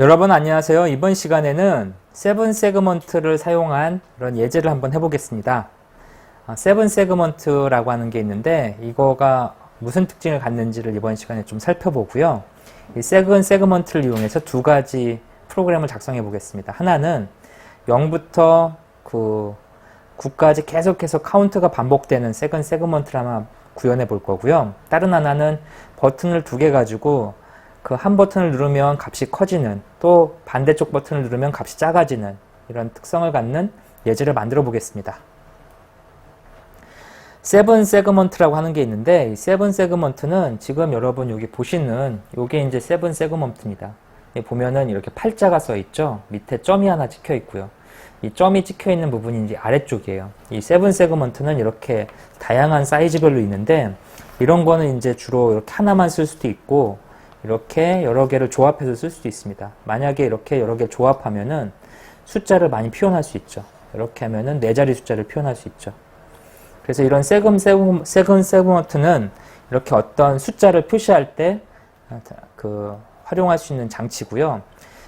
여러분 안녕하세요. 이번 시간에는 세븐 세그먼트를 사용한 그런 예제를 한번 해보겠습니다. 세븐 세그먼트라고 하는 게 있는데 이거가 무슨 특징을 갖는지를 이번 시간에 좀 살펴보고요. 이 세븐 세그먼트를 이용해서 두 가지 프로그램을 작성해 보겠습니다. 하나는 0부터 9까지 계속해서 카운트가 반복되는 세븐 세그먼트를 한번 구현해 볼 거고요. 다른 하나는 버튼을 두 개 가지고 그 한 버튼을 누르면 값이 커지는, 또 반대쪽 버튼을 누르면 값이 작아지는 이런 특성을 갖는 예제를 만들어 보겠습니다. 세븐 세그먼트라고 하는 게 있는데 이 세븐 세그먼트는 지금 여러분 여기 보시는 요게 이제 세븐 세그먼트입니다. 보면은 이렇게 팔자가 써 있죠. 밑에 점이 하나 찍혀 있고요. 이 점이 찍혀 있는 부분이 이제 아래쪽이에요. 이 세븐 세그먼트는 이렇게 다양한 사이즈별로 있는데 이런 거는 이제 주로 이렇게 하나만 쓸 수도 있고 이렇게 여러 개를 조합해서 쓸 수도 있습니다. 만약에 이렇게 여러 개 조합하면은 숫자를 많이 표현할 수 있죠. 이렇게 하면은 4자리 숫자를 표현할 수 있죠. 그래서 이런 세븐 세그먼트는 이렇게 어떤 숫자를 표시할 때 활용할 수 있는 장치고요.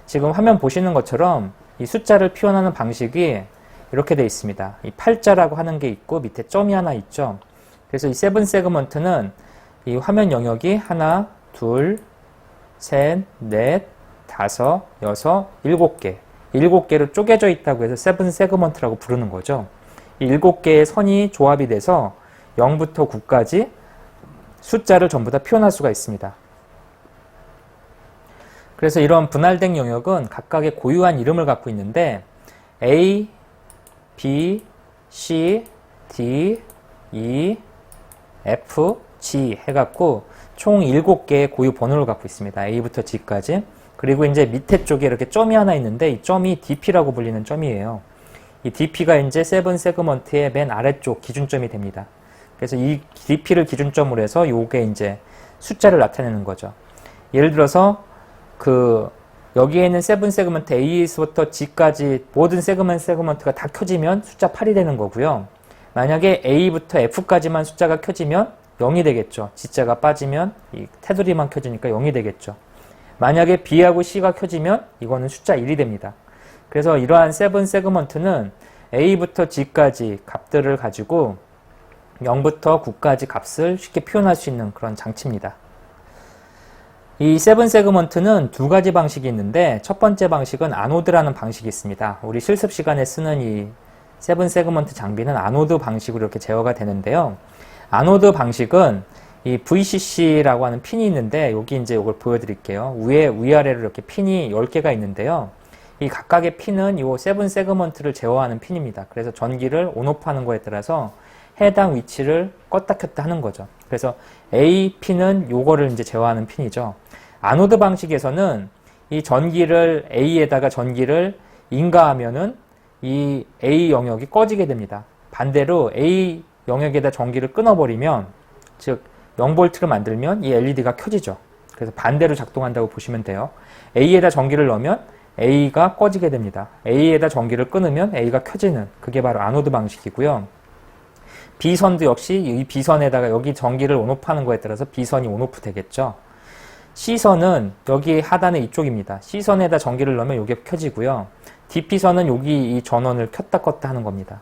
지금 화면 보시는 것처럼 이 숫자를 표현하는 방식이 이렇게 되어 있습니다. 이 팔자라고 하는 게 있고 밑에 점이 하나 있죠. 그래서 이 세븐 세그먼트는 이 화면 영역이 하나, 둘, 셋, 넷, 다섯, 여섯, 7개. 7개로 쪼개져 있다고 해서 세븐 세그먼트라고 부르는 거죠. 이 7개의 선이 조합이 돼서 0부터 9까지 숫자를 전부 다 표현할 수가 있습니다. 그래서 이런 분할된 영역은 각각의 고유한 이름을 갖고 있는데 A, B, C, D, E, F, G 해갖고 총 7개의 고유 번호를 갖고 있습니다. A부터 G까지. 그리고 이제 밑에 쪽에 이렇게 점이 하나 있는데 이 점이 DP라고 불리는 점이에요. 이 DP가 이제 세븐 세그먼트의 맨 아래쪽 기준점이 됩니다. 그래서 이 DP를 기준점으로 해서 요게 이제 숫자를 나타내는 거죠. 예를 들어서 여기에 있는 세븐 세그먼트 A부터 G까지 모든 세그먼트가 다 켜지면 숫자 8이 되는 거고요. 만약에 A부터 F까지만 숫자가 켜지면 0이 되겠죠. G자가 빠지면 이 테두리만 켜지니까 0이 되겠죠. 만약에 B하고 C가 켜지면 이거는 숫자 1이 됩니다. 그래서 이러한 세븐 세그먼트는 A부터 G까지 값들을 가지고 0부터 9까지 값을 쉽게 표현할 수 있는 그런 장치입니다. 이 세븐 세그먼트는 두 가지 방식이 있는데 첫 번째 방식은 아노드라는 방식이 있습니다. 우리 실습 시간에 쓰는 이 세븐 세그먼트 장비는 아노드 방식으로 이렇게 제어가 되는데요. 아노드 방식은 이 VCC라고 하는 핀이 있는데 여기 이제 이걸 보여드릴게요. 위아래로 이렇게 핀이 10개가 있는데요. 이 각각의 핀은 이 세븐 세그먼트를 제어하는 핀입니다. 그래서 전기를 온오프 하는 거에 따라서 해당 위치를 껐다 켰다 하는 거죠. 그래서 A 핀은 요거를 이제 제어하는 핀이죠. 아노드 방식에서는 이 전기를 A에다가 전기를 인가하면은 이 A 영역이 꺼지게 됩니다. 반대로 A 영역에다 전기를 끊어버리면, 즉 0V를 만들면 이 LED가 켜지죠. 그래서 반대로 작동한다고 보시면 돼요. A에다 전기를 넣으면 A가 꺼지게 됩니다. A에다 전기를 끊으면 A가 켜지는, 그게 바로 아노드 방식이고요. B선도 역시 이 B선에다가 여기 전기를 온오프 하는 거에 따라서 B선이 온오프 되겠죠. C선은 여기 하단의 이쪽입니다. C선에다 전기를 넣으면 이게 켜지고요. DP선은 여기 이 전원을 켰다 껐다 하는 겁니다.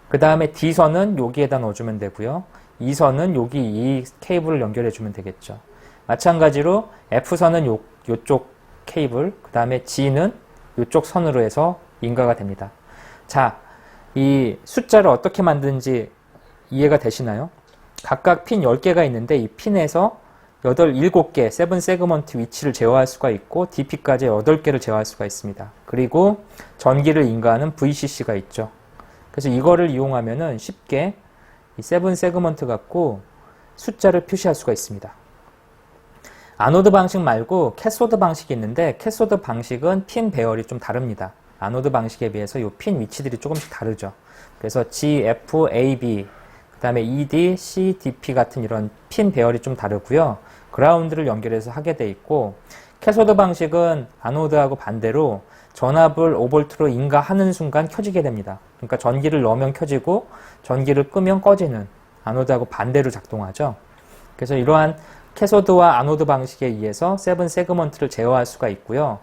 그 다음에 D선은 여기에다 넣어주면 되고요. E선은 여기 이 케이블을 연결해주면 되겠죠. 마찬가지로 F선은 요쪽 케이블, 그 다음에 G는 요쪽 선으로 해서 인가가 됩니다. 자, 이 숫자를 어떻게 만드는지 이해가 되시나요? 각각 핀 10개가 있는데 이 핀에서 7개 세븐 세그먼트 위치를 제어할 수가 있고 DP까지 8개를 제어할 수가 있습니다. 그리고 전기를 인가하는 VCC가 있죠. 그래서 이거를 이용하면은 쉽게 이 세븐 세그먼트 갖고 숫자를 표시할 수가 있습니다. 아노드 방식 말고 캐소드 방식이 있는데 캐소드 방식은 핀 배열이 좀 다릅니다. 아노드 방식에 비해서 이 핀 위치들이 조금씩 다르죠. 그래서 G, F, A, B 그 다음에 ED, C, DP 같은 이런 핀 배열이 좀 다르고요. 그라운드를 연결해서 하게 돼 있고, 캐소드 방식은 아노드하고 반대로 전압을 5V로 인가하는 순간 켜지게 됩니다. 그러니까 전기를 넣으면 켜지고 전기를 끄면 꺼지는, 아노드하고 반대로 작동하죠. 그래서 이러한 캐소드와 아노드 방식에 의해서 세븐 세그먼트를 제어할 수가 있고요.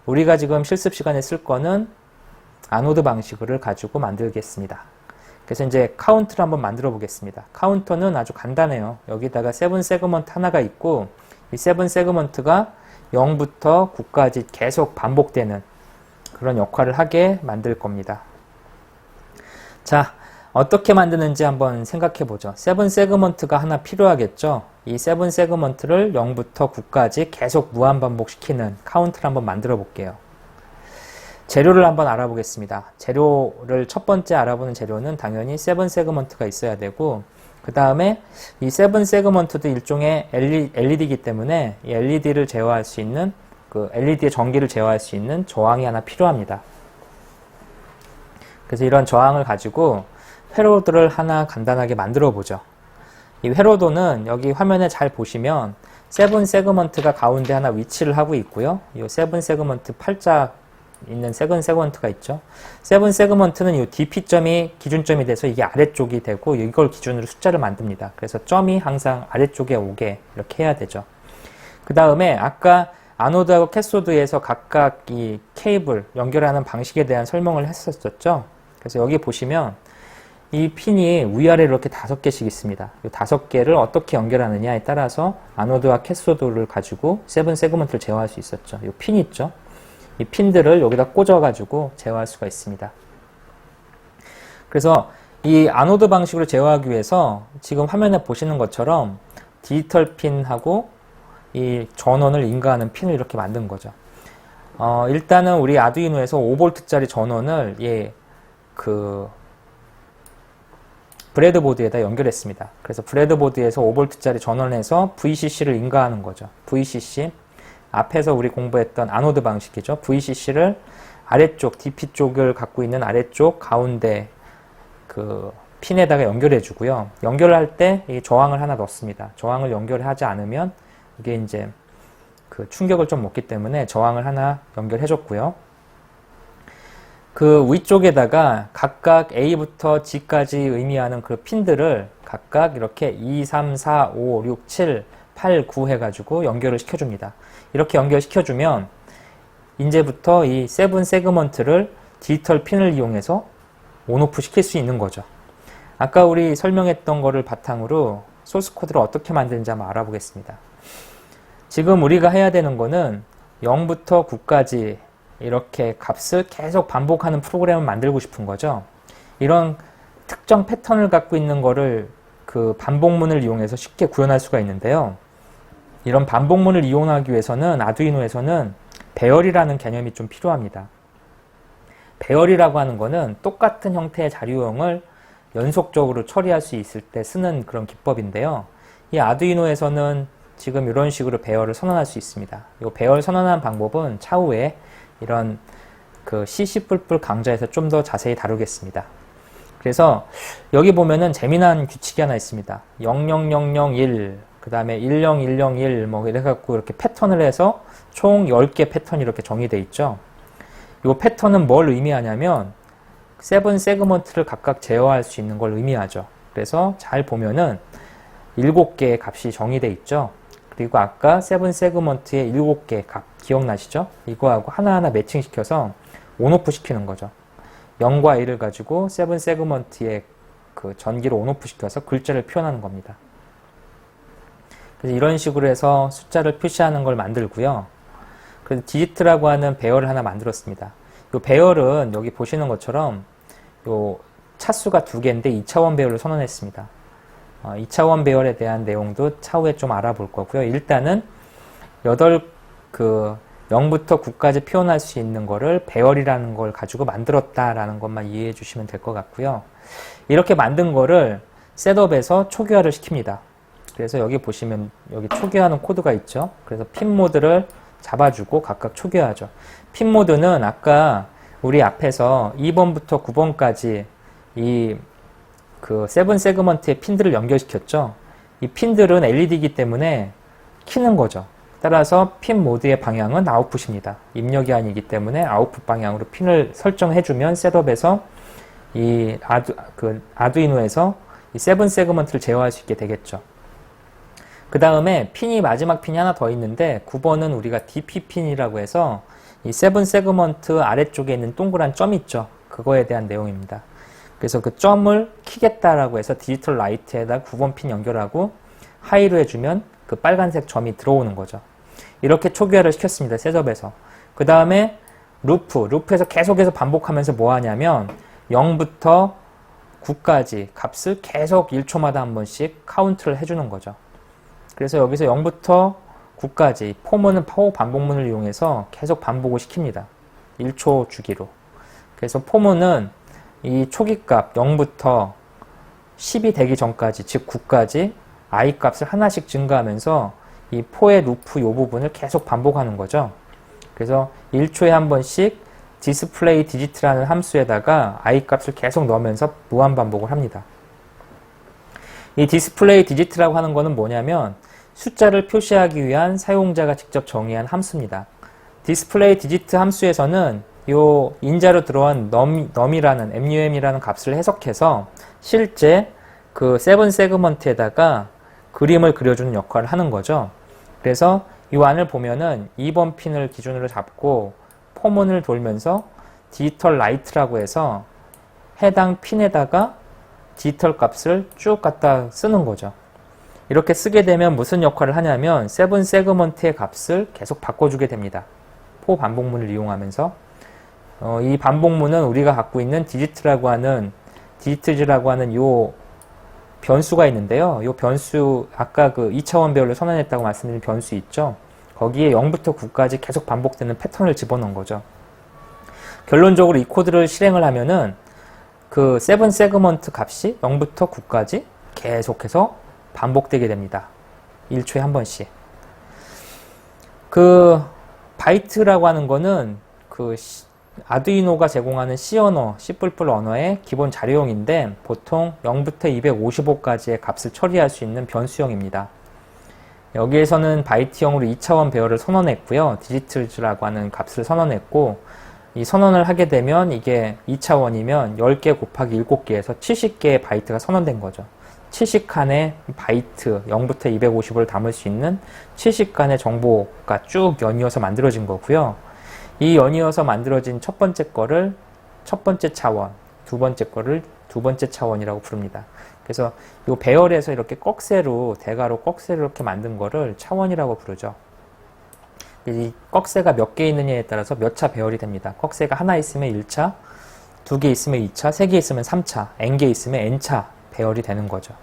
우리가 지금 실습 시간에 쓸 거는 아노드 방식을 가지고 만들겠습니다. 그래서 이제 카운트를 한번 만들어 보겠습니다. 카운터는 아주 간단해요. 여기다가 세븐 세그먼트 하나가 있고, 이 세븐 세그먼트가 0부터 9까지 계속 반복되는 그런 역할을 하게 만들 겁니다. 자, 어떻게 만드는지 한번 생각해 보죠. 세븐 세그먼트가 하나 필요하겠죠. 이 세븐 세그먼트를 0부터 9까지 계속 무한 반복시키는 카운트를 한번 만들어 볼게요. 재료를 한번 알아보겠습니다. 재료를 첫 번째 알아보는 재료는 당연히 세븐 세그먼트가 있어야 되고, 그 다음에 이 세븐 세그먼트도 일종의 LED이기 때문에 이 LED를 제어할 수 있는, 그 LED의 전기를 제어할 수 있는 저항이 하나 필요합니다. 그래서 이런 저항을 가지고 회로도를 하나 간단하게 만들어 보죠. 이 회로도는 여기 화면에 잘 보시면 세븐 세그먼트가 가운데 하나 위치를 하고 있고요. 이 세븐 세그먼트 팔자 있는 세븐 세그먼트가 있죠. 세븐 세그먼트는 이 DP점이 기준점이 돼서 이게 아래쪽이 되고, 이걸 기준으로 숫자를 만듭니다. 그래서 점이 항상 아래쪽에 오게 이렇게 해야 되죠. 그 다음에 아까 아노드하고 캐소드에서 각각 이 케이블 연결하는 방식에 대한 설명을 했었죠. 그래서 여기 보시면 이 핀이 위아래로 이렇게 5개씩 있습니다. 이 5개를 어떻게 연결하느냐에 따라서 아노드와 캐소드를 가지고 세븐 세그먼트를 제어할 수 있었죠. 이 핀 있죠. 이 핀들을 여기다 꽂아가지고 제어할 수가 있습니다. 그래서 이 아노드 방식으로 제어하기 위해서 지금 화면에 보시는 것처럼 디지털 핀하고 이 전원을 인가하는 핀을 이렇게 만든 거죠. 일단은 우리 아두이노에서 5V짜리 전원을 브레드보드에다 연결했습니다. 그래서 브레드보드에서 5V짜리 전원에서 VCC를 인가하는 거죠. VCC. 앞에서 우리 공부했던 아노드 방식이죠. VCC를 아래쪽, DP 쪽을 갖고 있는 아래쪽 가운데 그 핀에다가 연결해 주고요. 연결을 할 때 이 저항을 하나 넣습니다. 저항을 연결하지 않으면 이게 이제 그 충격을 좀 먹기 때문에 저항을 하나 연결해 줬고요. 그 위쪽에다가 각각 A부터 G까지 의미하는 그 핀들을 각각 이렇게 2, 3, 4, 5, 6, 7, 8, 9 해가지고 연결을 시켜줍니다. 이렇게 연결시켜주면 이제부터 이 세븐 세그먼트를 디지털 핀을 이용해서 온오프 시킬 수 있는 거죠. 아까 우리 설명했던 거를 바탕으로 소스 코드를 어떻게 만드는지 한번 알아보겠습니다. 지금 우리가 해야 되는 거는 0부터 9까지 이렇게 값을 계속 반복하는 프로그램을 만들고 싶은 거죠. 이런 특정 패턴을 갖고 있는 거를 그 반복문을 이용해서 쉽게 구현할 수가 있는데요. 이런 반복문을 이용하기 위해서는 아두이노에서는 배열이라는 개념이 좀 필요합니다. 배열이라고 하는 거는 똑같은 형태의 자료형을 연속적으로 처리할 수 있을 때 쓰는 그런 기법인데요. 이 아두이노에서는 지금 이런 식으로 배열을 선언할 수 있습니다. 이 배열 선언하는 방법은 차후에 이런 그 CC++ 강좌에서 좀 더 자세히 다루겠습니다. 그래서 여기 보면은 재미난 규칙이 하나 있습니다. 00001, 그 다음에 10101 뭐 이래갖고 이렇게 패턴을 해서 총 10개 패턴이 이렇게 정의되어 있죠. 이 패턴은 뭘 의미하냐면 세븐 세그먼트를 각각 제어할 수 있는 걸 의미하죠. 그래서 잘 보면은 7개의 값이 정의되어 있죠. 그리고 아까 세븐 세그먼트의 7개 값 기억나시죠? 이거하고 하나하나 매칭시켜서 온오프 시키는 거죠. 0과 1을 가지고 세븐 세그먼트의 그 전기를 온오프 시켜서 글자를 표현하는 겁니다. 그래서 이런 식으로 해서 숫자를 표시하는 걸 만들고요. 그래서 디지트라고 하는 배열을 하나 만들었습니다. 이 배열은 여기 보시는 것처럼 요 차수가 2개인데 2차원 배열을 선언했습니다. 2차원 배열에 대한 내용도 차후에 좀 알아볼 거고요. 일단은 0부터 9까지 표현할 수 있는 거를 배열이라는 걸 가지고 만들었다라는 것만 이해해 주시면 될 것 같고요. 이렇게 만든 거를 셋업에서 초기화를 시킵니다. 그래서 여기 보시면 여기 초기화하는 코드가 있죠. 그래서 핀 모드를 잡아주고 각각 초기화하죠. 핀 모드는 아까 우리 앞에서 2번부터 9번까지 이 그 세븐 세그먼트의 핀들을 연결시켰죠. 이 핀들은 LED이기 때문에 키는 거죠. 따라서 핀 모드의 방향은 아웃풋입니다. 입력이 아니기 때문에 아웃풋 방향으로 핀을 설정해주면 셋업에서 이 아두이노에서 이 세븐 세그먼트를 제어할 수 있게 되겠죠. 그 다음에 핀이 마지막 핀이 하나 더 있는데 9번은 우리가 DP 핀이라고 해서 이 세븐 세그먼트 아래쪽에 있는 동그란 점 있죠. 그거에 대한 내용입니다. 그래서 그 점을 키겠다라고 해서 디지털 라이트에다 9번 핀 연결하고 하이로 해주면 그 빨간색 점이 들어오는 거죠. 이렇게 초기화를 시켰습니다. 셋업에서. 그 다음에 루프에서 계속해서 반복하면서 뭐 하냐면 0부터 9까지 값을 계속 1초마다 한 번씩 카운트를 해주는 거죠. 그래서 여기서 0부터 9까지 포문은 파워 반복문을 이용해서 계속 반복을 시킵니다. 1초 주기로. 그래서 포문은 이 초기값 0부터 10이 되기 전까지, 즉 9까지 i 값을 하나씩 증가하면서 이 포의 루프 이 부분을 계속 반복하는 거죠. 그래서 1초에 한 번씩 디스플레이 디지트라는 함수에다가 i 값을 계속 넣으면서 무한 반복을 합니다. 이 디스플레이 디지트라고 하는 거는 뭐냐면 숫자를 표시하기 위한 사용자가 직접 정의한 함수입니다. 디스플레이 디지트 함수에서는 요 인자로 들어온 num이라는 값을 해석해서 실제 그 세븐 세그먼트에다가 그림을 그려주는 역할을 하는 거죠. 그래서 이 안을 보면은 2번 핀을 기준으로 잡고 포문을 돌면서 디지털 라이트라고 해서 해당 핀에다가 디지털 값을 쭉 갖다 쓰는 거죠. 이렇게 쓰게 되면 무슨 역할을 하냐면 세븐 세그먼트의 값을 계속 바꿔주게 됩니다. 포 반복문을 이용하면서 이 반복문은 우리가 갖고 있는 디지트즈라고 하는 요 변수가 있는데요. 이 변수 아까 그 2차원 배열로 선언했다고 말씀드린 변수 있죠. 거기에 0부터 9까지 계속 반복되는 패턴을 집어넣은 거죠. 결론적으로 이 코드를 실행을 하면은 그 세븐 세그먼트 값이 0부터 9까지 계속해서 반복되게 됩니다. 1초에 한 번씩. 그 바이트라고 하는 거는 그 아두이노가 제공하는 C 언어, C++ 언어의 기본 자료형인데 보통 0부터 255까지의 값을 처리할 수 있는 변수형입니다. 여기에서는 바이트형으로 2차원 배열을 선언했고요. 디지트즈라고 하는 값을 선언했고 이 선언을 하게 되면 이게 2차원이면 10개 곱하기 7개에서 70개의 바이트가 선언된 거죠. 70칸의 바이트 0부터 250을 담을 수 있는 70칸의 정보가 쭉 연이어서 만들어진 거고요. 이 연이어서 만들어진 첫 번째 거를 첫 번째 차원, 두 번째 거를 두 번째 차원이라고 부릅니다. 그래서 이 배열에서 이렇게 꺽쇠로, 대가로 꺽쇠로 이렇게 만든 거를 차원이라고 부르죠. 이 꺽쇠가 몇 개 있느냐에 따라서 몇 차 배열이 됩니다. 꺽쇠가 하나 있으면 1차, 두 개 있으면 2차, 세 개 있으면 3차, n개 있으면 n차 배열이 되는 거죠.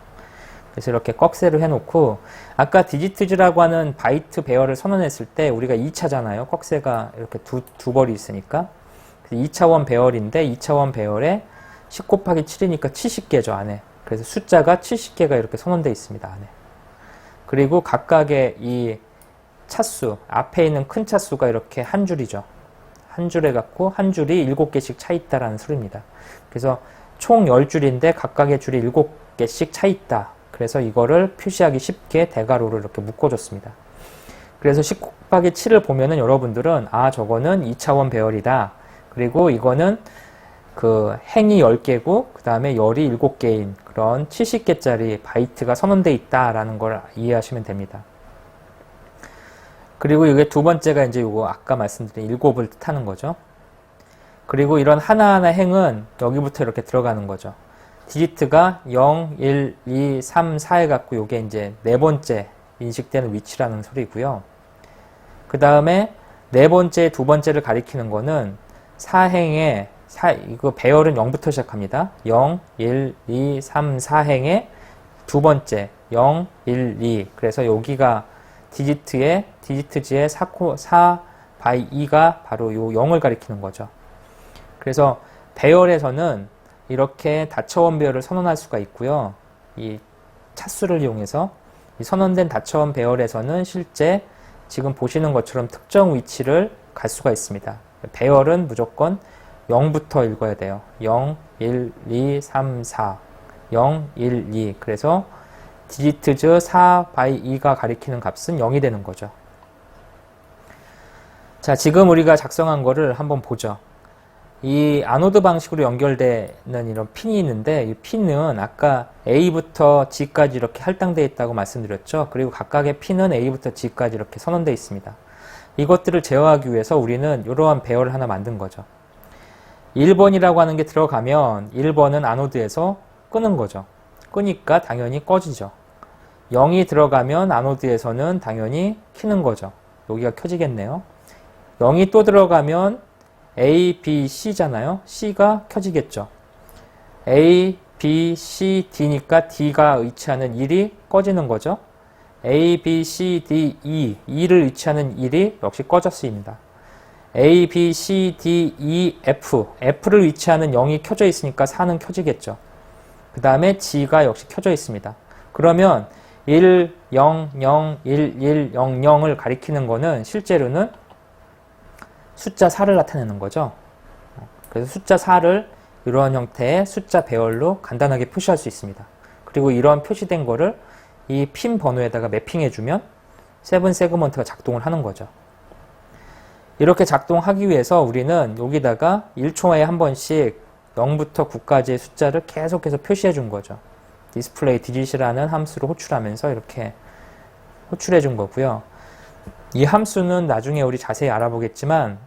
그래서 이렇게 꺽쇠를 해놓고 아까 디지트즈라고 하는 바이트 배열을 선언했을 때 우리가 2차잖아요. 꺽쇠가 이렇게 두 벌이 있으니까 2차원 배열인데 2차원 배열에 10 곱하기 7이니까 70개죠 안에. 그래서 숫자가 70개가 이렇게 선언되어 있습니다 안에. 그리고 각각의 이 차수 앞에 있는 큰 차수가 이렇게 한 줄이죠. 한 줄에 갖고 한 줄이 7개씩 차 있다라는 소리입니다. 그래서 총 10줄인데 각각의 줄이 7개씩 차 있다. 그래서 이거를 표시하기 쉽게 대괄호로 이렇게 묶어줬습니다. 그래서 10 곱하기 7을 보면은 여러분들은 저거는 2차원 배열이다. 그리고 이거는 그 행이 10개고 그 다음에 열이 7개인 그런 70개짜리 바이트가 선언되어 있다라는 걸 이해하시면 됩니다. 그리고 이게 두 번째가 이제 이거 아까 말씀드린 7을 뜻하는 거죠. 그리고 이런 하나하나 행은 여기부터 이렇게 들어가는 거죠. 디지트가 0, 1, 2, 3, 4 해갖고 요게 이제 네 번째 인식되는 위치라는 소리고요. 그 다음에 네 번째, 두 번째를 가리키는 거는 사행의 이거 배열은 0부터 시작합니다. 0, 1, 2, 3, 4행의 두 번째 0, 1, 2 그래서 여기가 디지트즈의 4 by 2가 바로 요 0을 가리키는 거죠. 그래서 배열에서는 이렇게 다차원 배열을 선언할 수가 있고요. 이 차수를 이용해서 이 선언된 다차원 배열에서는 실제 지금 보시는 것처럼 특정 위치를 갈 수가 있습니다. 배열은 무조건 0부터 읽어야 돼요. 0, 1, 2, 3, 4 0, 1, 2. 그래서 디지트즈 4 by 2가 가리키는 값은 0이 되는 거죠. 자, 지금 우리가 작성한 거를 한번 보죠. 이 아노드 방식으로 연결되는 이런 핀이 있는데, 이 핀은 아까 A부터 G까지 이렇게 할당되어 있다고 말씀드렸죠. 그리고 각각의 핀은 A부터 G까지 이렇게 선언되어 있습니다. 이것들을 제어하기 위해서 우리는 이러한 배열을 하나 만든 거죠. 1번이라고 하는 게 들어가면 1번은 아노드에서 끄는 거죠. 끄니까 당연히 꺼지죠. 0이 들어가면 아노드에서는 당연히 켜는 거죠. 여기가 켜지겠네요. 0이 또 들어가면 A, B, C잖아요. C가 켜지겠죠. A, B, C, D니까 D가 의치하는 1이 꺼지는 거죠. A, B, C, D, E, E를 의치하는 1이 역시 꺼졌습니다. A, B, C, D, E, F, F를 의치하는 0이 켜져 있으니까 4는 켜지겠죠. 그 다음에 G가 역시 켜져 있습니다. 그러면 1, 0, 0, 1, 1, 0, 0을 가리키는 거는 실제로는 숫자 4를 나타내는 거죠. 그래서 숫자 4를 이러한 형태의 숫자 배열로 간단하게 표시할 수 있습니다. 그리고 이러한 표시된 거를 이 핀 번호에다가 매핑해주면 세븐 세그먼트가 작동을 하는 거죠. 이렇게 작동하기 위해서 우리는 여기다가 1초에 한 번씩 0부터 9까지의 숫자를 계속해서 표시해 준 거죠. 디스플레이 디짓이라는 함수를 호출하면서 이렇게 호출해 준 거고요. 이 함수는 나중에 우리 자세히 알아보겠지만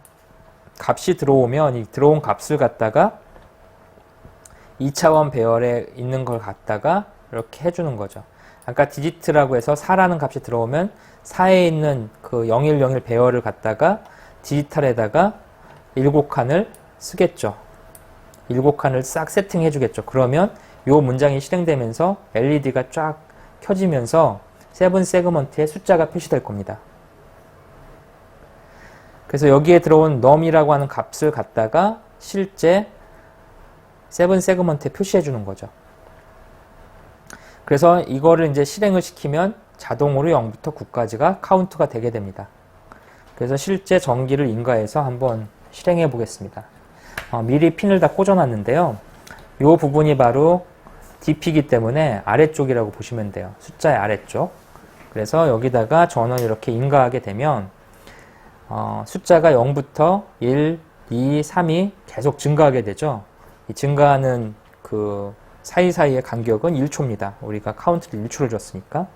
값이 들어오면 이 들어온 값을 갖다가 2차원 배열에 있는 걸 갖다가 이렇게 해주는 거죠. 아까 디지트라고 해서 4라는 값이 들어오면 4에 있는 그 0101 배열을 갖다가 디지털에다가 7칸을 쓰겠죠. 7칸을 싹 세팅해 주겠죠. 그러면 이 문장이 실행되면서 LED가 쫙 켜지면서 세븐 세그먼트의 숫자가 표시될 겁니다. 그래서 여기에 들어온 num이라고 하는 값을 갖다가 실제 세븐 세그먼트에 표시해 주는 거죠. 그래서 이거를 이제 실행을 시키면 자동으로 0부터 9까지가 카운트가 되게 됩니다. 그래서 실제 전기를 인가해서 한번 실행해 보겠습니다. 미리 핀을 다 꽂아놨는데요. 이 부분이 바로 DP이기 때문에 아래쪽이라고 보시면 돼요. 숫자의 아래쪽. 그래서 여기다가 전원을 이렇게 인가하게 되면 숫자가 0부터 1, 2, 3이 계속 증가하게 되죠. 이 증가하는 그 사이사이의 간격은 1초입니다. 우리가 카운트를 1초를 줬으니까.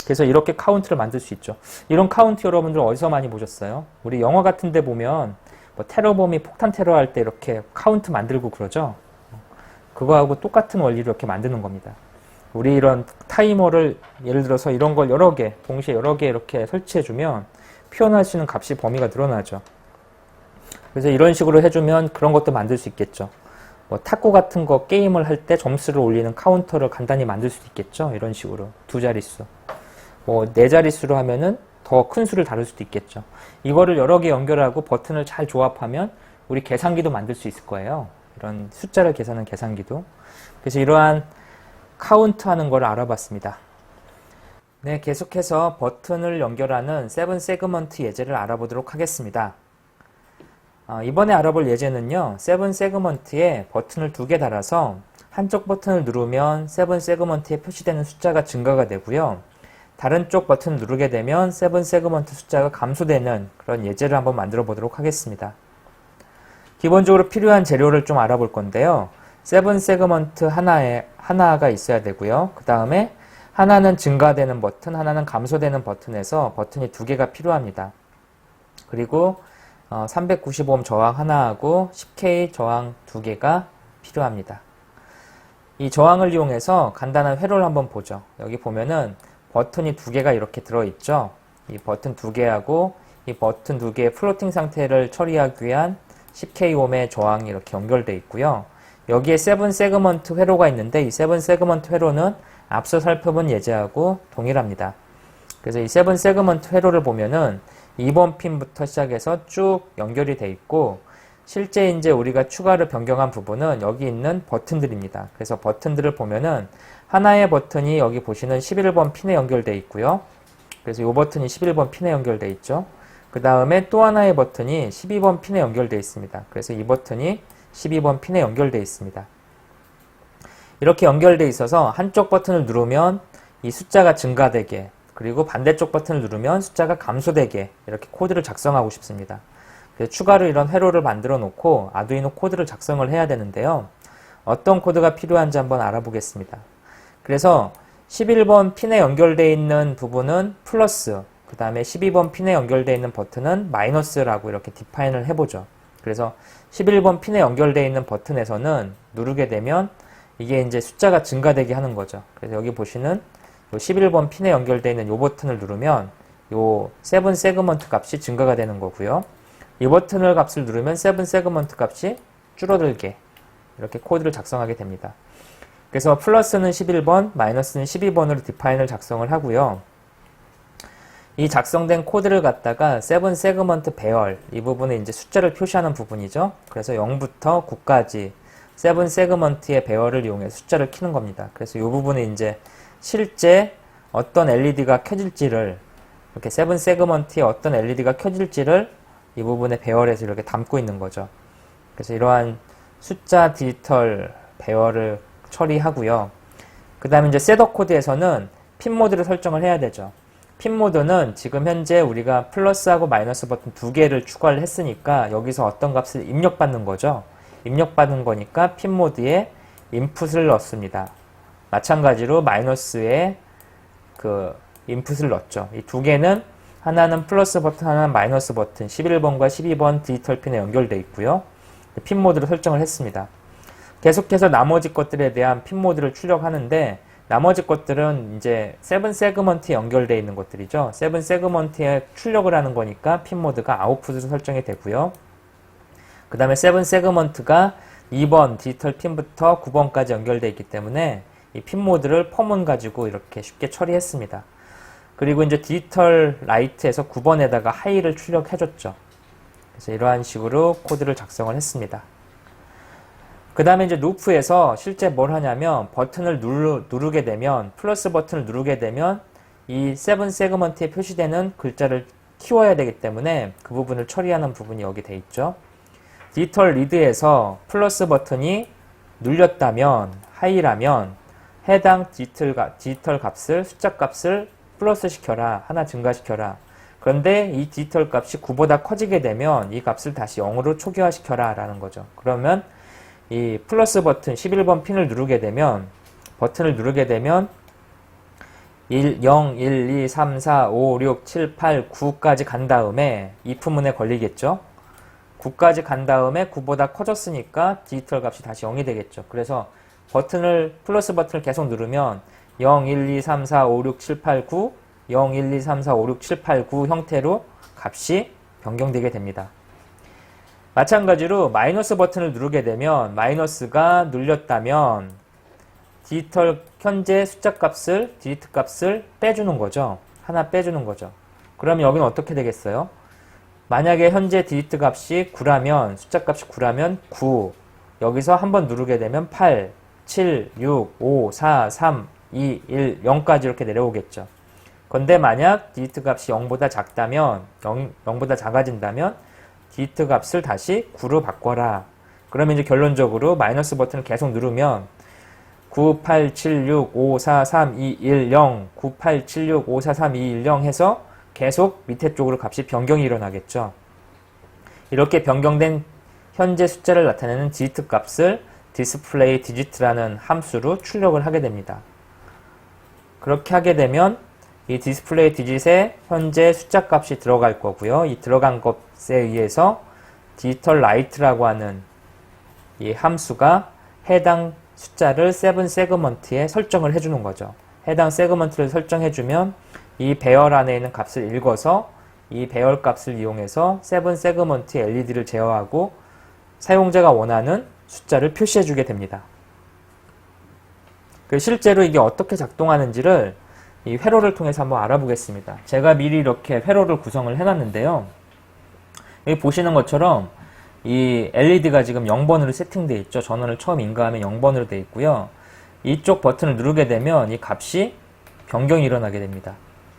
그래서 이렇게 카운트를 만들 수 있죠. 이런 카운트 여러분들 어디서 많이 보셨어요? 우리 영화 같은 데 보면 뭐 테러범이 폭탄 테러할 때 이렇게 카운트 만들고 그러죠. 그거하고 똑같은 원리로 이렇게 만드는 겁니다. 우리 이런 타이머를 예를 들어서 이런 걸 여러 개, 동시에 여러 개 이렇게 설치해주면 표현할 수 있는 값이 범위가 늘어나죠. 그래서 이런 식으로 해주면 그런 것도 만들 수 있겠죠. 뭐 탁구 같은 거 게임을 할 때 점수를 올리는 카운터를 간단히 만들 수도 있겠죠. 이런 식으로 두 자릿수. 뭐 네 자릿수로 하면은 더 큰 수를 다룰 수도 있겠죠. 이거를 여러 개 연결하고 버튼을 잘 조합하면 우리 계산기도 만들 수 있을 거예요. 이런 숫자를 계산하는 계산기도. 그래서 이러한 카운트 하는 걸 알아봤습니다. 네, 계속해서 버튼을 연결하는 세븐 세그먼트 예제를 알아보도록 하겠습니다. 이번에 알아볼 예제는요, 세븐 세그먼트에 버튼을 2개 달아서 한쪽 버튼을 누르면 세븐 세그먼트에 표시되는 숫자가 증가가 되고요. 다른 쪽 버튼을 누르게 되면 세븐 세그먼트 숫자가 감소되는 그런 예제를 한번 만들어 보도록 하겠습니다. 기본적으로 필요한 재료를 좀 알아볼 건데요. 세븐 세그먼트 하나가 있어야 되고요. 그 다음에 하나는 증가되는 버튼, 하나는 감소되는 버튼에서 버튼이 2개가 필요합니다. 그리고 395옴 저항 하나하고 10K 저항 2개가 필요합니다. 이 저항을 이용해서 간단한 회로를 한번 보죠. 여기 보면은 버튼이 2개가 이렇게 들어있죠. 이 버튼 2개하고 이 버튼 2개의 플로팅 상태를 처리하기 위한 10K 옴의 저항이 이렇게 연결되어 있고요. 여기에 세븐 세그먼트 회로가 있는데 이 세븐 세그먼트 회로는 앞서 살펴본 예제하고 동일합니다. 그래서 이 세븐 세그먼트 회로를 보면은 2번 핀부터 시작해서 쭉 연결이 되어 있고 실제 이제 우리가 추가로 변경한 부분은 여기 있는 버튼들입니다. 그래서 버튼들을 보면은 하나의 버튼이 여기 보시는 11번 핀에 연결되어 있고요. 그래서 이 버튼이 11번 핀에 연결되어 있죠. 그 다음에 또 하나의 버튼이 12번 핀에 연결되어 있습니다. 그래서 이 버튼이 12번 핀에 연결되어 있습니다. 이렇게 연결되어 있어서 한쪽 버튼을 누르면 이 숫자가 증가되게, 그리고 반대쪽 버튼을 누르면 숫자가 감소되게 이렇게 코드를 작성하고 싶습니다. 그래서 추가로 이런 회로를 만들어 놓고 아두이노 코드를 작성을 해야 되는데요. 어떤 코드가 필요한지 한번 알아보겠습니다. 그래서 11번 핀에 연결되어 있는 부분은 플러스, 그 다음에 12번 핀에 연결되어 있는 버튼은 마이너스라고 이렇게 디파인을 해보죠. 그래서 11번 핀에 연결되어 있는 버튼에서는 누르게 되면 이게 이제 숫자가 증가되게 하는 거죠. 그래서 여기 보시는 요 11번 핀에 연결되어 있는 요 버튼을 누르면 요 세븐 세그먼트 값이 증가가 되는 거고요. 이 버튼을 값을 누르면 세븐 세그먼트 값이 줄어들게 이렇게 코드를 작성하게 됩니다. 그래서 플러스는 11번, 마이너스는 12번으로 디파인을 작성을 하고요. 이 작성된 코드를 갖다가 세븐 세그먼트 배열, 이 부분에 이제 숫자를 표시하는 부분이죠. 그래서 0부터 9까지 세븐 세그먼트의 배열을 이용해서 숫자를 키는 겁니다. 그래서 이 부분에 이제 실제 어떤 LED가 켜질지를, 이렇게 세븐 세그먼트에 어떤 LED가 켜질지를 이 부분에 배열해서 이렇게 담고 있는 거죠. 그래서 이러한 숫자 디지털 배열을 처리하고요. 그 다음에 이제 셋업 코드에서는 핀 모드를 설정을 해야 되죠. 핀 모드는 지금 현재 우리가 플러스하고 마이너스 버튼 두 개를 추가를 했으니까 여기서 어떤 값을 입력받는 거죠. 입력받은 거니까 핀 모드에 인풋을 넣습니다. 마찬가지로 마이너스에 그 인풋을 넣었죠. 이 두 개는 하나는 플러스 버튼, 하나는 마이너스 버튼, 11번과 12번 디지털 핀에 연결되어 있고요. 핀 모드를 설정을 했습니다. 계속해서 나머지 것들에 대한 핀 모드를 출력하는데, 나머지 것들은 이제 세븐 세그먼트에 연결되어 있는 것들이죠. 세븐 세그먼트에 출력을 하는 거니까 핀 모드가 아웃풋으로 설정이 되고요. 그 다음에 세븐 세그먼트가 2번 디지털 핀부터 9번까지 연결되어 있기 때문에 이 핀 모드를 펌은 가지고 이렇게 쉽게 처리했습니다. 그리고 이제 디지털 라이트에서 9번에다가 하이를 출력해줬죠. 그래서 이러한 식으로 코드를 작성을 했습니다. 그 다음에 이제 루프에서 실제 뭘 하냐면 버튼을 누르게 되면, 플러스 버튼을 누르게 되면 이 세븐 세그먼트에 표시되는 글자를 키워야 되기 때문에 그 부분을 처리하는 부분이 여기 돼 있죠. 디지털 리드에서 플러스 버튼이 눌렸다면, 하이라면 해당 디지털 값을, 숫자 값을 플러스 시켜라, 하나 증가시켜라. 그런데 이 디지털 값이 9보다 커지게 되면 이 값을 다시 0으로 초기화시켜라 라는 거죠. 그러면 이 플러스 버튼 11번 핀을 누르게 되면, 버튼을 누르게 되면 0, 1, 2, 3, 4, 5, 6, 7, 8, 9까지 간 다음에 if 문에 걸리겠죠. 9까지 간 다음에 9보다 커졌으니까 디지털 값이 다시 0이 되겠죠. 그래서 플러스 버튼을 계속 누르면 0, 1, 2, 3, 4, 5, 6, 7, 8, 9, 0, 1, 2, 3, 4, 5, 6, 7, 8, 9 형태로 값이 변경되게 됩니다. 마찬가지로 마이너스 버튼을 누르게 되면, 마이너스가 눌렸다면 디지털 현재 숫자 값을, 디지트 값을 빼주는 거죠. 하나 빼주는 거죠. 그러면 여기는 어떻게 되겠어요? 만약에 현재 디지트 값이 9라면, 숫자 값이 9라면 9, 여기서 한번 누르게 되면 8, 7, 6, 5, 4, 3, 2, 1, 0까지 이렇게 내려오겠죠. 그런데 만약 디지트 값이 0보다 작다면, 0보다 작아진다면 디지트 값을 다시 9로 바꿔라. 그러면 이제 결론적으로 마이너스 버튼을 계속 누르면 9, 8, 7, 6, 5, 4, 3, 2, 1, 0, 9, 8, 7, 6, 5, 4, 3, 2, 1, 0 해서 계속 밑에 쪽으로 값이 변경이 일어나겠죠. 이렇게 변경된 현재 숫자를 나타내는 디지트 값을 display digit라는 함수로 출력을 하게 됩니다. 그렇게 하게 되면 이 display digit에 현재 숫자 값이 들어갈 거고요. 이 들어간 것에 의해서 디지털 라이트라고 하는 이 함수가 해당 숫자를 세븐 세그먼트에 설정을 해주는 거죠. 해당 세그먼트를 설정해주면 이 배열 안에 있는 값을 읽어서 이 배열 값을 이용해서 세븐 세그먼트 LED를 제어하고 사용자가 원하는 숫자를 표시해주게 됩니다. 실제로 이게 어떻게 작동하는지를 이 회로를 통해서 한번 알아보겠습니다. 제가 미리 이렇게 회로를 구성을 해놨는데요. 여기 보시는 것처럼 이 LED가 지금 0번으로 세팅되어 있죠. 전원을 처음 인가하면 0번으로 되어 있고요. 이쪽 버튼을 누르게 되면 이 값이 변경이 일어나게 됩니다.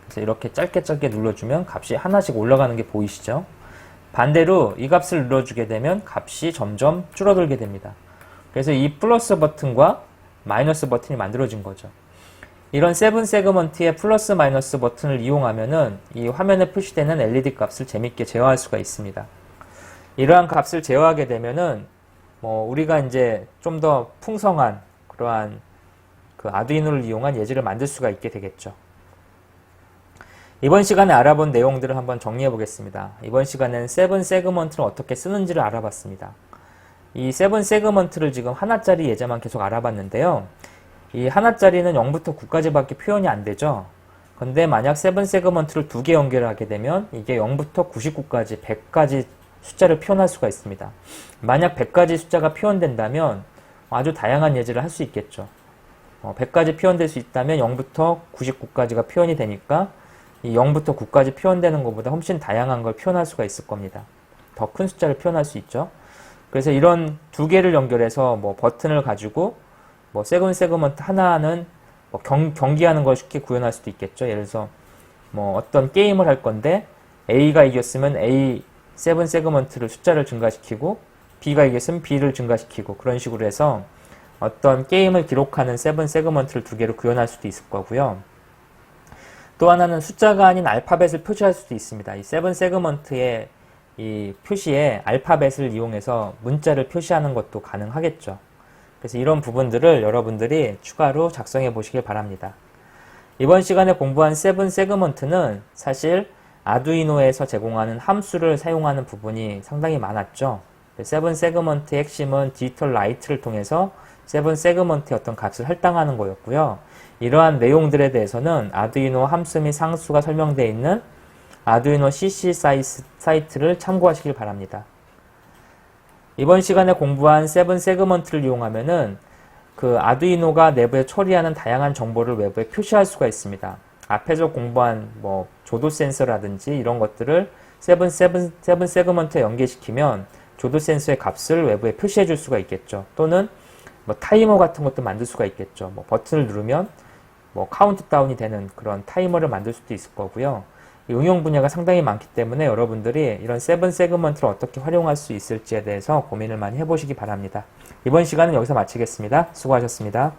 그래서 이렇게 짧게 눌러주면 값이 하나씩 올라가는 게 보이시죠? 반대로 이 값을 눌러주게 되면 값이 점점 줄어들게 됩니다. 그래서 이 플러스 버튼과 마이너스 버튼이 만들어진 거죠. 이런 세븐 세그먼트의 플러스 마이너스 버튼을 이용하면은 이 화면에 표시되는 LED 값을 재밌게 제어할 수가 있습니다. 이러한 값을 제어하게 되면은 우리가 이제 좀 더 풍성한 그러한 그 아두이노를 이용한 예제를 만들 수가 있게 되겠죠. 이번 시간에 알아본 내용들을 한번 정리해 보겠습니다. 이번 시간에는 세븐 세그먼트를 어떻게 쓰는지를 알아봤습니다. 이 세븐 세그먼트를 지금 하나짜리 예제만 계속 알아봤는데요. 이 하나짜리는 0부터 9까지밖에 표현이 안 되죠. 근데 만약 세븐 세그먼트를 2개 연결하게 되면 이게 0부터 99까지 100까지 숫자를 표현할 수가 있습니다. 만약 100가지 숫자가 표현된다면 아주 다양한 예제를 할 수 있겠죠. 100가지 표현될 수 있다면 0부터 99까지가 표현이 되니까 이 0부터 9까지 표현되는 것보다 훨씬 다양한 걸 표현할 수가 있을 겁니다. 더 큰 숫자를 표현할 수 있죠. 그래서 이런 2개를 연결해서 버튼을 가지고 세븐 세그먼트 하나는 경기하는 걸 쉽게 구현할 수도 있겠죠. 예를 들어서 어떤 게임을 할 건데 A가 이겼으면 A 세븐 세그먼트를 숫자를 증가시키고 B가 이겼으면 B를 증가시키고 그런 식으로 해서 어떤 게임을 기록하는 세븐 세그먼트를 2개로 구현할 수도 있을 거고요. 또 하나는 숫자가 아닌 알파벳을 표시할 수도 있습니다. 이 세븐 세그먼트의 이 표시에 알파벳을 이용해서 문자를 표시하는 것도 가능하겠죠. 그래서 이런 부분들을 여러분들이 추가로 작성해 보시길 바랍니다. 이번 시간에 공부한 세븐 세그먼트는 사실 아두이노에서 제공하는 함수를 사용하는 부분이 상당히 많았죠. 세븐 세그먼트의 핵심은 디지털 라이트를 통해서 세븐 세그먼트의 어떤 값을 할당하는 거였고요. 이러한 내용들에 대해서는 아두이노 함수 및 상수가 설명되어 있는 아두이노 CC 사이트를 참고하시길 바랍니다. 이번 시간에 공부한 세븐 세그먼트를 이용하면은 그 아두이노가 내부에 처리하는 다양한 정보를 외부에 표시할 수가 있습니다. 앞에서 공부한 조도 센서라든지 이런 것들을 세븐 세그먼트에 연계시키면 조도 센서의 값을 외부에 표시해 줄 수가 있겠죠. 또는 타이머 같은 것도 만들 수가 있겠죠. 버튼을 누르면 카운트다운이 되는 그런 타이머를 만들 수도 있을 거고요. 이 응용 분야가 상당히 많기 때문에 여러분들이 이런 세븐 세그먼트를 어떻게 활용할 수 있을지에 대해서 고민을 많이 해보시기 바랍니다. 이번 시간은 여기서 마치겠습니다. 수고하셨습니다.